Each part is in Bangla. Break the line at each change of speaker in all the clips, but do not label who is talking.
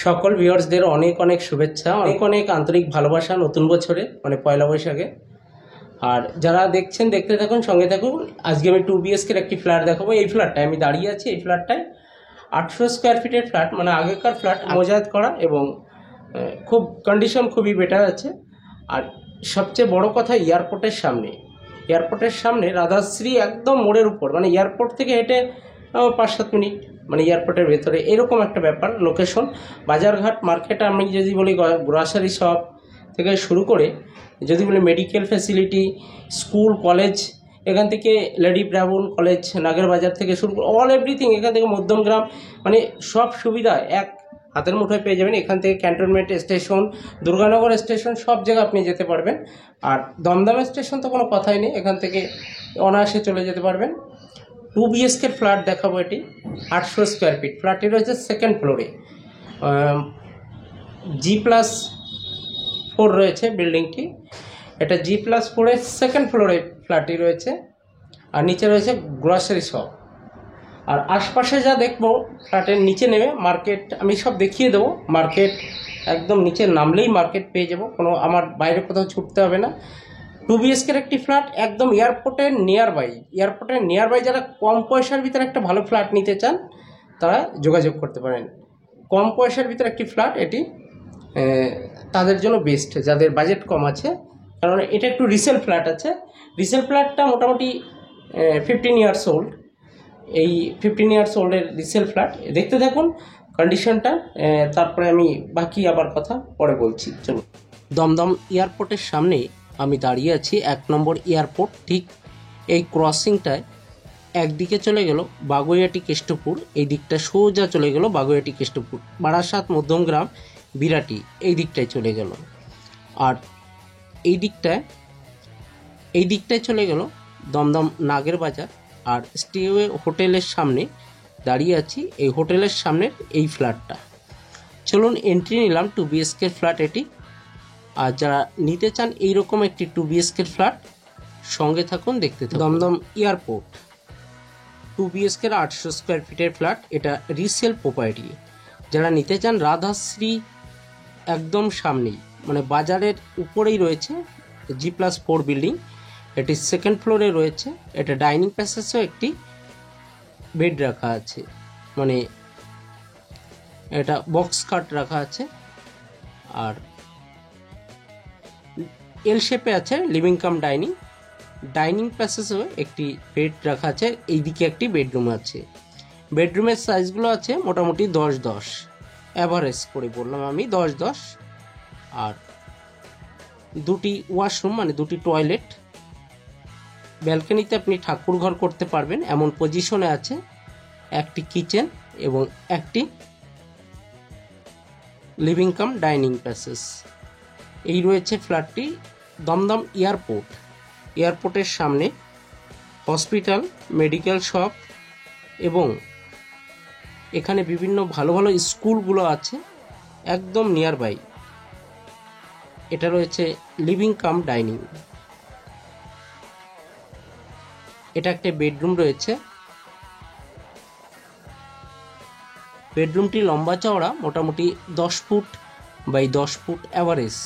সকল ভিউয়ার্সদের অনেক অনেক শুভেচ্ছা, অনেক অনেক আন্তরিক ভালোবাসা নতুন বছরে, মানে পয়লা বৈশাখে। আর যারা দেখছেন দেখতে থাকুন, সঙ্গে থাকুন। আজকে আমি 2 BHK একটি ফ্ল্যাট দেখাবো। এই ফ্ল্যাটটায় আমি দাঁড়িয়ে আছি। এই ফ্ল্যাটটায় 800 স্কোয়ার ফিটের ফ্ল্যাট, মানে আগেকার ফ্ল্যাট, মোজায়েত করা এবং খুব কন্ডিশন খুবই বেটার আছে। আর সবচেয়ে বড় কথা, এয়ারপোর্টের সামনে রাধাশ্রী, একদম মোড়ের উপর, মানে এয়ারপোর্ট থেকে হেঁটে 5-7 মিনিট, মানে এয়ারপোর্টের ভেতরে, এরকম একটা ব্যাপার লোকেশন। বাজারঘাট মার্কেট, আমি যদি বলি গ্রসারি শপ থেকে শুরু করে, যদি বলি মেডিকেল ফ্যাসিলিটি, স্কুল, কলেজ, এখান থেকে লেডি ব্রাউন কলেজ, নাগের বাজার থেকে শুরু করে অল এভরিথিং, এখান থেকে মধ্যমগ্রাম, মানে সব সুবিধা এক হাতের মুঠোয় পেয়ে যাবেন। এখান থেকে ক্যান্টনমেন্ট স্টেশন, দুর্গানগর স্টেশন, সব জায়গায় আপনি যেতে পারবেন। আর দমদম স্টেশন তো কোনো কথাই নেই, এখান থেকে অনায়াসে চলে যেতে পারবেন। 2 BHK ফ্ল্যাট দেখাবো। এটি 800 স্কোয়ার ফিট। ফ্ল্যাটটি রয়েছে সেকেন্ড ফ্লোরে, G+4 রয়েছে বিল্ডিংটি। এটা G+4-এর সেকেন্ড ফ্লোরে ফ্ল্যাটটি রয়েছে। আর নিচে রয়েছে গ্রসারি শপ। আর আশপাশে যা দেখবো, ফ্ল্যাটের নিচে নেমে মার্কেট আমি সব দেখিয়ে দেবো। মার্কেট একদম নিচে নামলেই মার্কেট পেয়ে যাবো, কোনো আমার বাইরে কোথাও ছুটতে হবে না। 2 BHK একটি ফ্ল্যাট, একদম এয়ারপোর্টের নিয়ারবাই। যারা কম পয়সার ভিতরে একটা ভালো ফ্ল্যাট নিতে চান, তারা যোগাযোগ করতে পারেন। কম পয়সার ভিতরে একটি ফ্ল্যাট, এটি তাদের জন্য বেস্ট, যাদের বাজেট কম আছে। কারণ এটা একটু রিসেল ফ্ল্যাট আছে। রিসেল ফ্ল্যাটটা মোটামুটি 15 ইয়ার্স ওল্ড। এই 15 ইয়ার্স ওল্ডের রিসেল ফ্ল্যাট। দেখতে থাকুন কন্ডিশনটা, তারপরে আমি বাকি আবার কথা পরে বলছি। চলুন। দমদম এয়ারপোর্টের সামনে আমি দাঁড়িয়ে আছি। 1 নম্বর এয়ারপোর্ট, ঠিক এই ক্রসিংটায় একদিকে চলে গেল বাগুইআটি কেষ্টপুর, এই দিকটা সোজা চলে গেল বাগুইআটি কেষ্টপুর, বারাসাত, মধ্যমগ্রাম, বিরাটি, এই দিকটায় চলে গেল। আর এই দিকটায় চলে গেল দমদম নাগের বাজার। আর স্টেওয়ে হোটেলের সামনে দাঁড়িয়ে আছি। এই হোটেলের সামনের এই ফ্ল্যাটটা। চলুন এন্ট্রি নিলাম। 2 BHK ফ্ল্যাট এটি। আর যারা নিতে চান এইরকম একটি 2 BHK ফ্ল্যাট, সঙ্গে থাকুন, দেখতে থাকুন। দমদম এয়ারপোর্ট, 2 BHK 800 স্কোয়ার ফিটের ফ্ল্যাট। এটা রিসেল প্রপার্টি। যারা নিতে চান, রাধাশ্রী একদম সামনেই, মানে বাজারের উপরেই রয়েছে G+4 বিল্ডিং। এটি সেকেন্ড ফ্লোরে রয়েছে। এটা ডাইনিং প্যাসেজও একটি বেড রাখা আছে, মানে এটা বক্স কাট রাখা আছে। আর এল শেপে আছে লিভিং কাম ডাইনিং প্যাসেজও একটি বেড রাখা আছে। এইদিকে একটি বেডরুম আছে। বেডরুমের সাইজগুলো আছে মোটামুটি 10-10, অ্যাভারেজ করে বললাম আমি, 10-10। আর দুটি ওয়াশরুম, মানে দুটি টয়লেট। ব্যালকনিতে আপনি ঠাকুর ঘর করতে পারবেন এমন পজিশনে আছে। একটি কিচেন এবং একটি লিভিং কাম ডাইনিং প্যাসেজ। এই রয়েছে ফ্ল্যাটটি। দমদম এয়ারপোর্টের সামনে হসপিটাল, মেডিকেল শপ এবং এখানে বিভিন্ন ভালো ভালো স্কুলগুলো আছে একদম নিয়ারবাই। এটা রয়েছে লিভিং কাম ডাইনিং। এটা একটা বেডরুম রয়েছে। বেডরুমটি লম্বা চওড়া মোটামুটি 10 ফুট বাই 10 ফুট অ্যাভারেজ।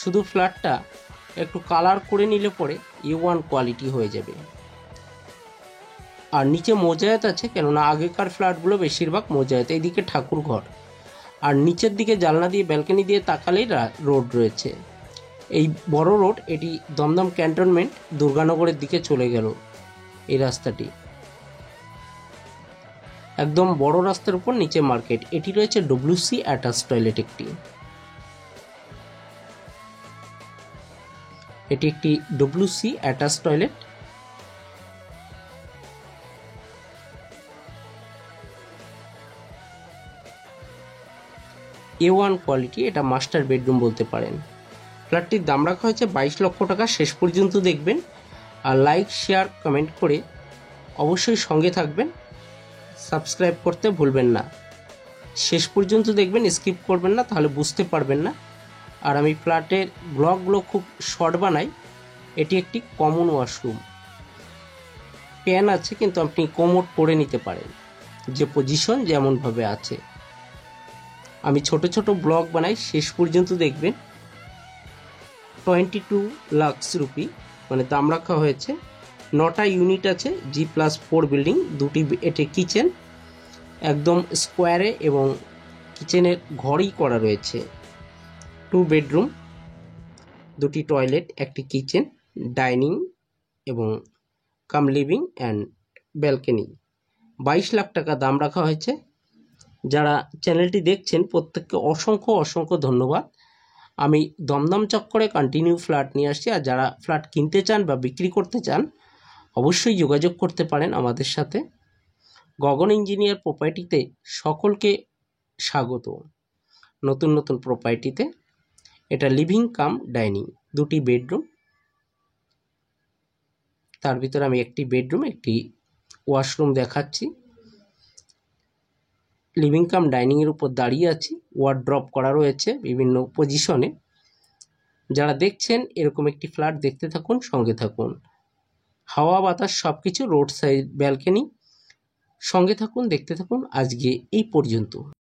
শুধু ফ্ল্যাটটা একটু কালার করে নিলে পরে A1 কোয়ালিটি হয়ে যাবে। আর নিচে মোজায়েত আছে, কেননা আগেকার ফ্ল্যাটগুলো বেশিরভাগ মোজায়েত। এইদিকে ঠাকুর ঘর, আর নিচের দিকে জানলা দিয়ে ব্যালকনি দিয়ে তাকালেই রোড রয়েছে। এই বড় রোড, এটি দমদম ক্যান্টনমেন্ট দুর্গানগরের দিকে চলে গেল। এই রাস্তাটি একদম বড় রাস্তার উপর, নিচে মার্কেট। এটি রয়েছে WC অ্যাটাচ টয়লেট একটি। এটি একটি WC attach toilet. A1 quality. এটা মাস্টার বেডরুম বলতে পারেন। ফ্ল্যাটটির দাম রাখা হয়েছে 22 লক্ষ টাকা। শেষ পর্যন্ত দেখবেন আর লাইক, শেয়ার, কমেন্ট করে অবশ্যই সঙ্গে থাকবেন। সাবস্ক্রাইব করতে ভুলবেন না। শেষ পর্যন্ত দেখবেন, স্কিপ করবেন না, তাহলে বুঝতে পারবেন না। আর আমি ফ্ল্যাটের ব্লগগুলো খুব শর্ট বানাই। এটি একটি কমন ওয়াশরুম, প্যান আছে, কিন্তু আপনি কোমোড করে নিতে পারেন। যে পজিশন যেমনভাবে আছে। আমি ছোট ছোট ব্লগ বানাই, শেষ পর্যন্ত দেখবেন। 22 লাখ রুপি মানে দাম রাখা হয়েছে। 9টা ইউনিট আছে, G+4 বিল্ডিং, দুটি এটি কিচেন, একদম স্কোয়ারে এবং কিচেনের ঘরই করা রয়েছে। 2 বেডরুম, দুটি টয়লেট, একটি কিচেন, ডাইনিং এবং কাম লিভিং অ্যান্ড ব্যালকনি। 22 লাখ টাকা দাম রাখা হয়েছে। যারা চ্যানেলটি দেখছেন প্রত্যেককে অসংখ্য অসংখ্য ধন্যবাদ। আমি দমদম চক্করে কন্টিনিউ ফ্ল্যাট নিয়ে আসছি। আর যারা ফ্ল্যাট কিনতে চান বা বিক্রি করতে চান অবশ্যই যোগাযোগ করতে পারেন আমাদের সাথে। গগন ইঞ্জিনিয়ার প্রপার্টিতে সকলকে স্বাগত। নতুন নতুন প্রপার্টিতে এটা লিভিং কাম ডাইনিং, দুটি বেডরুম, তার ভিতরে আমি একটি বেডরুম একটি ওয়াশরুম দেখাচ্ছি। লিভিং কাম ডাইনিংয়ের উপর দাঁড়িয়ে আছি, ওয়ার্ড্রপ করা রয়েছে বিভিন্ন পজিশনে। যারা দেখছেন এরকম একটি ফ্ল্যাট দেখতে থাকুন, সঙ্গে থাকুন। হাওয়া বাতাস সব কিছু, রোড সাইড ব্যালকনি, সঙ্গে থাকুন, দেখতে থাকুন। আজকে এই পর্যন্ত।